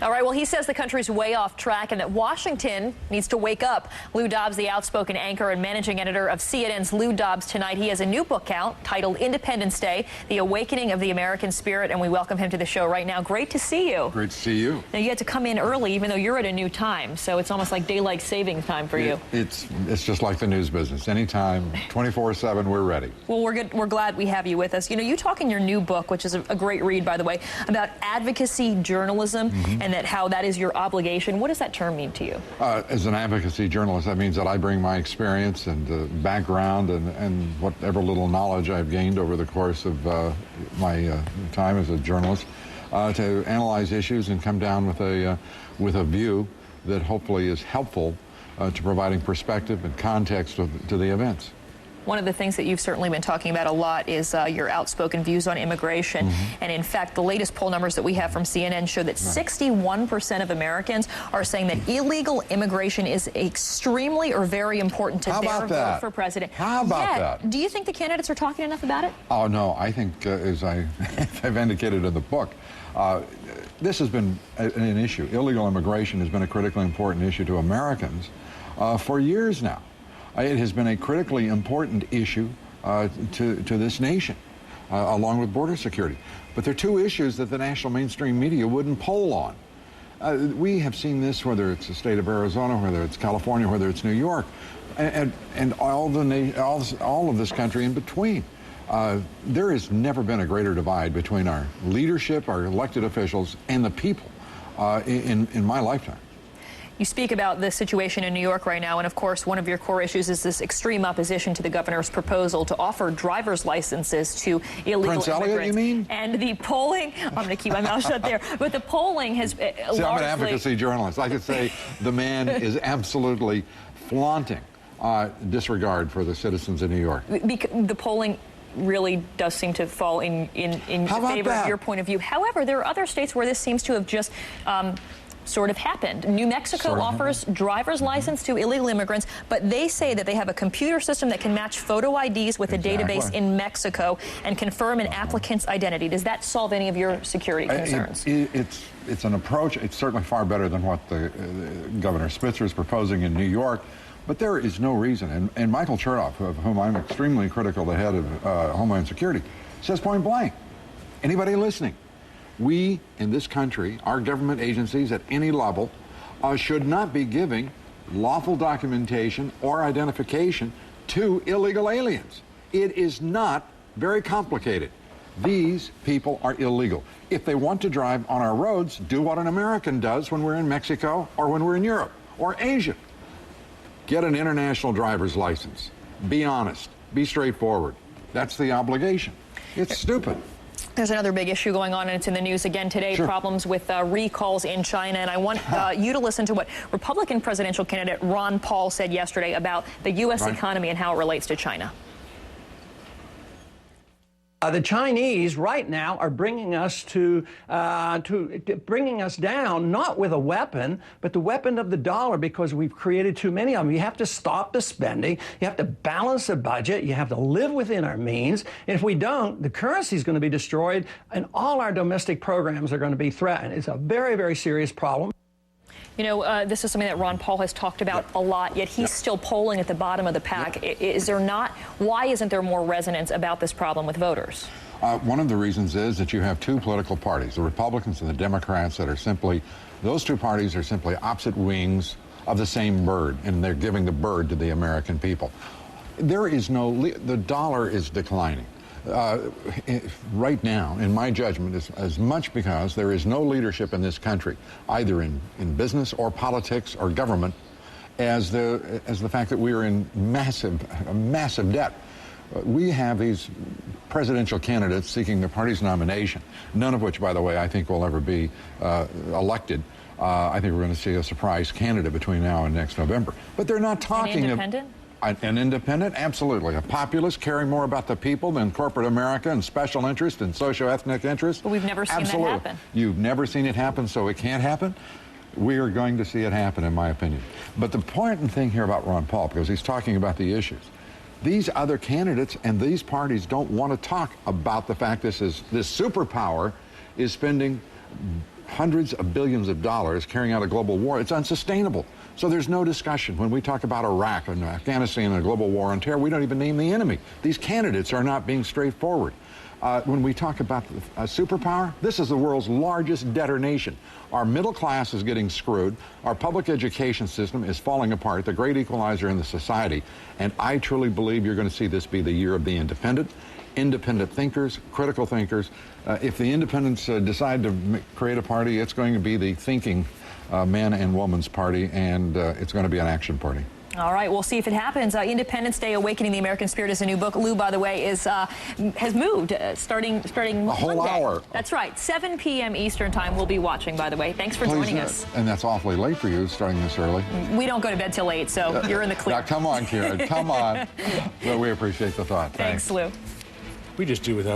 All right, well, he says the country's way off track and that Washington needs to wake up. Lou Dobbs, the outspoken anchor and managing editor of CNN's Lou Dobbs Tonight. He has a new book out titled Independence Day, The Awakening of the American Spirit, and we welcome him to the show right now. Great to see you. Great to see you. Now, you had to come in early, even though you're at a new time, so it's almost like daylight savings time for you. It's just like the news business. Anytime, 24/7, we're ready. Well, we're glad we have you with us. You know, you talk in your new book, which is a great read, by the way, about advocacy journalism and that how that is your obligation. What does that term mean to you? As an advocacy journalist, that means that I bring my experience and background and whatever little knowledge I've gained over the course of my time as a journalist to analyze issues and come down with a view that hopefully is helpful to providing perspective and context to the events. One of the things that you've certainly been talking about a lot is your outspoken views on immigration. And in fact, the latest poll numbers that we have from CNN show that 61% of Americans are saying that illegal immigration is extremely or very important to their vote for president. How about that? Do you think the candidates are talking enough about it? Oh, no. I think, as I've indicated in the book, this has been an issue. Illegal immigration has been a critically important issue to Americans for years now. It has been a critically important issue to this nation, along with border security. But there are two issues that the national mainstream media wouldn't poll on. We have seen this, whether it's the state of Arizona, whether it's California, whether it's New York, and all of this country in between. There has never been a greater divide between our leadership, our elected officials, and the people in my lifetime. You speak about the situation in New York right now, and of course, one of your core issues is this extreme opposition to the governor's proposal to offer driver's licenses to illegal Prince immigrants. Elliot, you mean? And the polling, I'm going to keep my mouth shut there, but the polling has largely... I'm an advocacy journalist. I could say the man is absolutely flaunting disregard for the citizens of New York. The polling really does seem to fall in favor of your point of view. However, there are other states where this seems to have just sort of happened. New Mexico offers driver's license to illegal immigrants, but they say that they have a computer system that can match photo IDs with a database in Mexico and confirm an applicant's identity. Does that solve any of your security concerns? It's an approach. It's certainly far better than what the Governor Spitzer is proposing in New York. But there is no reason, and Michael Chertoff, of whom I'm extremely critical, the head of Homeland Security, says point blank, anybody listening, we in this country, our government agencies at any level, should not be giving lawful documentation or identification to illegal aliens. It is not very complicated. These people are illegal. If they want to drive on our roads, do what an American does when we're in Mexico or when we're in Europe or Asia. Get an international driver's license. Be honest. Be straightforward. That's the obligation. It's stupid. There's another big issue going on, and it's in the news again today, problems with recalls in China. And I want you to listen to what Republican presidential candidate Ron Paul said yesterday about the U.S. economy and how it relates to China. The Chinese right now are bringing us bringing us down, not with a weapon, but the weapon of the dollar, because we've created too many of them. You have to stop the spending. You have to balance the budget. You have to live within our means. And if we don't, the currency is going to be destroyed, and all our domestic programs are going to be threatened. It's a very, very serious problem. You know, this is something that Ron Paul has talked about a lot, yet he's still polling at the bottom of the pack. Is there not? Why isn't there more resonance about this problem with voters? One of the reasons is that you have two political parties, the Republicans and the Democrats, that are simply, those two parties are simply opposite wings of the same bird, and they're giving the bird to the American people. There is the dollar is declining. Right now, in my judgment, is as much because there is no leadership in this country, either in business or politics or government, as the fact that we are in massive debt. We have these presidential candidates seeking their party's nomination, none of which, by the way, I think will ever be elected. I think we're going to see a surprise candidate between now and next November. But they're not talking An independent? An independent, absolutely. A populist caring more about the people than corporate America and special interest and socio-ethnic interest. But we've never seen that happen. You've never seen it happen, so it can't happen? We are going to see it happen, in my opinion. But the important thing here about Ron Paul, because he's talking about the issues, these other candidates and these parties don't want to talk about the fact this superpower is spending hundreds of billions of dollars carrying out a global war. It's unsustainable. So there's no discussion. When we talk about Iraq and Afghanistan and a global war on terror, we don't even name the enemy. These candidates are not being straightforward. When we talk about a superpower, this is the world's largest debtor nation. Our middle class is getting screwed. Our public education system is falling apart, the great equalizer in the society. And I truly believe you're going to see this be the year of the independent thinkers, critical thinkers. If the independents decide to create a party, it's going to be the thinking man and woman's party, and it's going to be an action party. All right, we'll see if it happens. Independence Day: Awakening the American Spirit is a new book. Lou, by the way, has moved starting a whole Monday. hour. That's right, 7 p.m. Eastern time. We'll be watching, by the way. Thanks for joining us. And that's awfully late for you, starting this early. We don't go to bed till 8, so you're in the clear. Now, come on, Kiran, come on. But we appreciate the thought. Thanks, Lou. We just do without